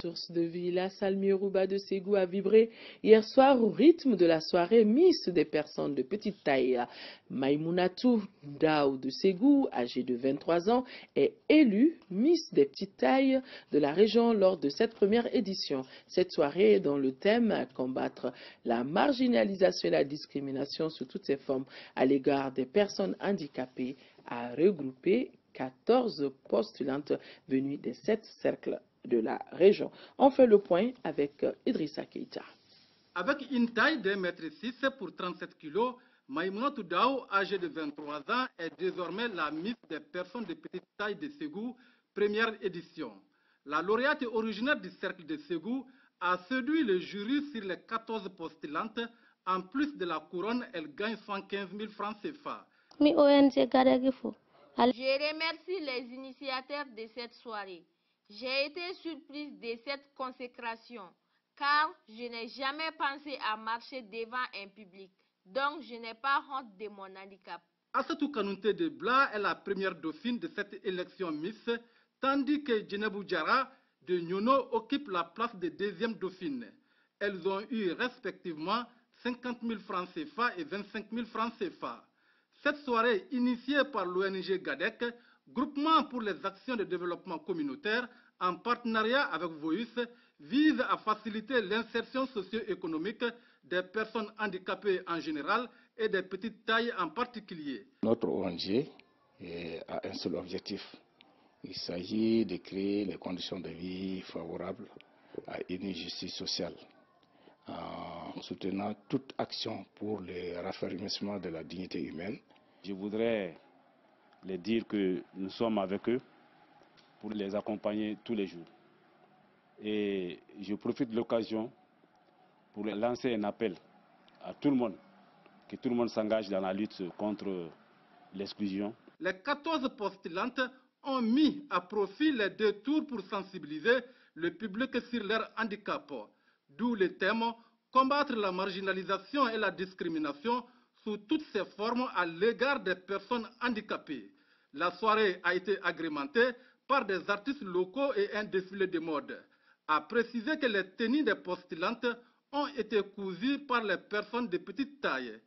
Source de vie, la salle Mirouba de Ségou a vibré hier soir au rythme de la soirée Miss des personnes de petite taille. Maïmounatou Daou de Ségou, âgée de 23 ans, est élue Miss des petites tailles de la région lors de cette première édition. Cette soirée, dont le thème combattre la marginalisation et la discrimination sous toutes ses formes à l'égard des personnes handicapées, a regroupé 14 postulantes venues des 7 cercles de la région. On fait le point avec Idrissa Keita. Avec une taille de 1,6 m pour 37 kg, Maïmounatou Daou, âgée de 23 ans, est désormais la Miss des personnes de petite taille de Ségou, première édition. La lauréate originaire du cercle de Ségou a séduit le jury sur les 14 postulantes. En plus de la couronne, elle gagne 115 000 francs CFA. Je remercie les initiateurs de cette soirée. J'ai été surprise de cette consécration, car je n'ai jamais pensé à marcher devant un public. Donc, je n'ai pas honte de mon handicap. Assatou Kanouté de Bla est la première dauphine de cette élection Miss, tandis que Djenebou Diarra de Nyono occupe la place de deuxième dauphine. Elles ont eu respectivement 50 000 francs CFA et 25 000 francs CFA. Cette soirée, initiée par l'ONG GADEC, Groupement pour les actions de développement communautaire, en partenariat avec Voice, vise à faciliter l'insertion socio-économique des personnes handicapées en général et des petites tailles en particulier. Notre ONG a un seul objectif. Il s'agit de créer les conditions de vie favorables à une justice sociale, en soutenant toute action pour le raffermissement de la dignité humaine. Je voudrais les dire que nous sommes avec eux pour les accompagner tous les jours. Et je profite de l'occasion pour lancer un appel à tout le monde, que tout le monde s'engage dans la lutte contre l'exclusion. Les 14 postulantes ont mis à profit les 2 tours pour sensibiliser le public sur leur handicap, d'où le thème « Combattre la marginalisation et la discrimination sous toutes ses formes à l'égard des personnes handicapées ». La soirée a été agrémentée par des artistes locaux et un défilé de mode. A préciser que les tenues des postulantes ont été cousues par les personnes de petite taille.